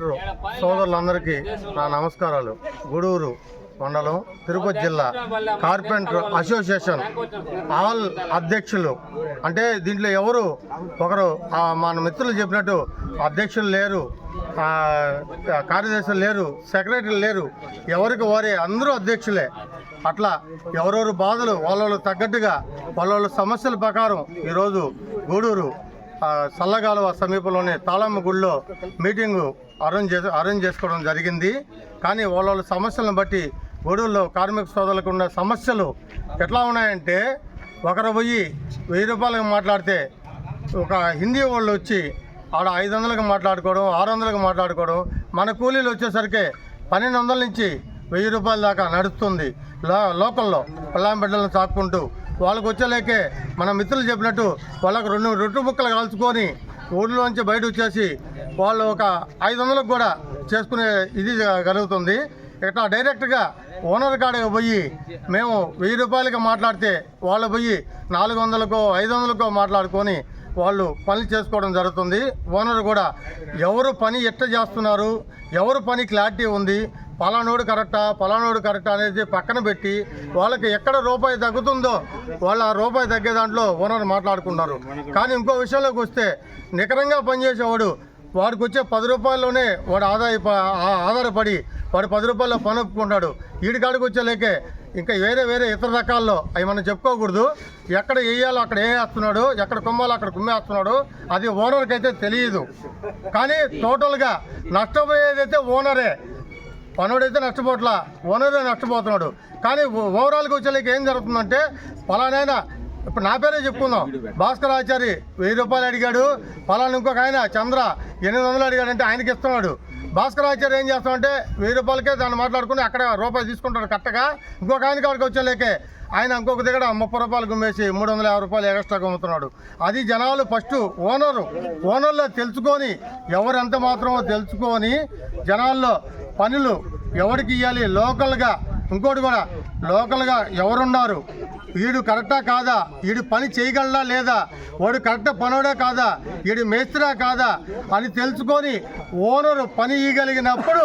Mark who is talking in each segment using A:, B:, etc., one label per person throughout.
A: Carpenter సోదరులందరికీ నా నమస్కారాలు. గూడూరు మండలం, తిరుపతి జిల్లా కార్పెంటర్ అసోసియేషన్ ఆల్ అధ్యక్షులు. అంటే దీంట్లో ఎవరు ఒకరు మన మిత్రులు చెప్పినట్టు అధ్యక్షులు లేరు, కార్యదర్శులు లేరు, సెక్రటరీలు లేరు, ఎవరికి వారే అందరూ అధ్యక్షులే. అట్లా ఎవరెవరు బాధలు వాళ్ళ తగ్గట్టుగా వాళ్ళ సమస్యల ప్రకారం ఈరోజు గూడూరు చల్లగాలువ సమీపంలోని తాళమ్మ గుడిలో మీటింగు అరేంజ్ చేసుకోవడం జరిగింది. కానీ వాళ్ళ సమస్యలను బట్టి గూడూరులో కార్మిక సోదరులకు ఉన్న సమస్యలు ఎట్లా ఉన్నాయంటే, ఒకరు పోయి 1000 రూపాయలకు మాట్లాడితే ఒక హిందీ వాళ్ళు వచ్చి ఆడ 500లకు మాట్లాడుకోవడం, 600లకు మాట్లాడుకోవడం. మన కూలీలు వచ్చేసరికి 1200 నుంచి 1000 రూపాయల దాకా నడుస్తుంది. లోకల్లో పిల్లం బిడ్డలను సాక్కుంటూ వాళ్ళకు వచ్చేలేకే మన మిత్రులు చెప్పినట్టు వాళ్ళకు 2 రొట్టె ముక్కలు కాల్చుకొని ఊళ్ళోంచి బయట వచ్చేసి వాళ్ళు ఒక 500లకు కూడా చేసుకునే ఇది జరుగుతుంది. ఇట్లా డైరెక్ట్గా ఓనర్ కాడకి పోయి మేము 1000 రూపాయలకి మాట్లాడితే వాళ్ళు పోయి 400కో 500కో మాట్లాడుకొని వాళ్ళు పని చేసుకోవడం జరుగుతుంది. ఓనర్ కూడా ఎవరు పని ఎట్లా చేస్తున్నారు, ఎవరు పని క్లారిటీ ఉంది, పలానోడు కరెక్టా అనేది పక్కన పెట్టి వాళ్ళకి ఎక్కడ రూపాయి తగ్గుతుందో వాళ్ళ రూపాయి తగ్గే దాంట్లో ఓనర్ మాట్లాడుకుంటారు. కానీ ఇంకో విషయంలోకి వస్తే నికరంగా పనిచేసేవాడు వాడికి వచ్చే 10 రూపాయల్లోనే వాడు ఆధారపడి వాడు 10 రూపాయల్లో పని ఒప్పుకుంటాడు. ఈడికాడికి వచ్చేలేకే ఇంకా వేరే ఇతర రకాల్లో అవి మనం చెప్పుకోకూడదు. ఎక్కడ వేయాలో అక్కడ వేస్తున్నాడు, ఎక్కడ కుమ్మాలో అక్కడ కుమ్మేస్తున్నాడు. అది ఓనర్కి అయితే తెలియదు. కానీ టోటల్గా నష్టపోయేదైతే ఓనరే, పనుడైతే నష్టపోట్లా, ఓనరే నష్టపోతున్నాడు. కానీ ఓవరాల్గా వచ్చేలేక ఏం జరుగుతుందంటే, పలానైనా ఇప్పుడు నా పేరే చెప్పుకుందాం, భాస్కర్ ఆచారి 1000 రూపాయలు అడిగాడు, పలానా ఇంకొక ఆయన చంద్ర 800 అడిగాడంటే ఆయనకి ఇస్తున్నాడు. భాస్కర్ ఆచార్య ఏం చేస్తామంటే 1000 రూపాయలకే దాన్ని మాట్లాడుకుని అక్కడ రూపాయి తీసుకుంటాడు కరెక్ట్గా. ఇంకొక ఆయన కాడికి వచ్చేలేకే ఆయన ఇంకొక దగ్గర 30 రూపాయలు గుమ్మేసి 350 రూపాయలు ఎక్స్ట్రాగా అమ్ముతున్నాడు. అది జనాలు ఫస్ట్ ఓనర్లో తెలుసుకొని, ఎవరు ఎంత మాత్రమో తెలుసుకొని జనాల్లో పనులు ఎవరికి ఇవ్వాలి, లోకల్గా ఇంకోటి కూడా లోకల్గా ఎవరున్నారు, వీడు కరెక్టా కాదా, వీడు పని చేయగలడా లేదా, వాడు కరెక్ట్ పనోడా కాదా, వీడు మేస్త్రా కాదా అని తెలుసుకొని ఓనరు పని ఇవ్వగలిగినప్పుడు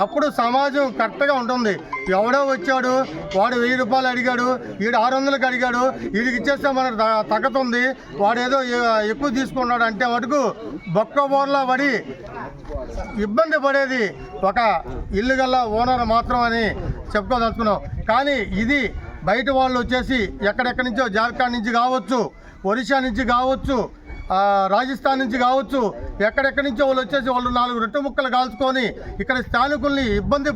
A: అప్పుడు సమాజం కరెక్ట్గా ఉంటుంది. ఎవడో వచ్చాడు, వాడు 1000 రూపాయలు అడిగాడు, వీడు 600కి అడిగాడు, వీడికి ఇచ్చేస్తే మనకు తగ్గుతుంది, వాడు ఏదో ఎక్కువ తీసుకున్నాడు అంటే మటుకు బొక్క బోర్లా పడి ఇబ్బంది పడేది ఒక ఇల్లు గల్ల ఓనర్ మాత్రం అని చెప్పుకోదలుచుకున్నాం. కానీ ఇది బయట వాళ్ళు వచ్చేసి ఎక్కడెక్కడి నుంచో, జార్ఖండ్ నుంచి కావచ్చు, ఒరిస్సా నుంచి కావచ్చు, రాజస్థాన్ నుంచి కావచ్చు, ఎక్కడెక్కడి నుంచో వాళ్ళు వచ్చేసి వాళ్ళు 4 రొట్టె ముక్కలు కాల్చుకొని ఇక్కడ స్థానికుల్ని ఇబ్బంది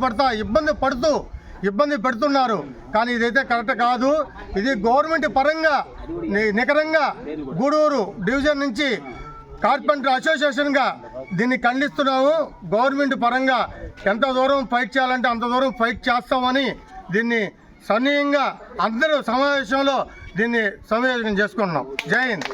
A: పెడుతున్నారు. కానీ ఇదైతే కరెక్ట్ కాదు. ఇది గవర్నమెంట్ పరంగా నికరంగా గూడూరు డివిజన్ నుంచి కార్పెంటర్ అసోసియేషన్గా దీన్ని ఖండిస్తున్నాము. గవర్నమెంట్ పరంగా ఎంత దూరం ఫైట్ చేయాలంటే అంత దూరం ఫైట్ చేస్తామని దీన్ని సన్నిహితంగా అందరూ సమావేశంలో దీన్ని సమావేశం చేసుకుంటున్నాం. జై హింద్.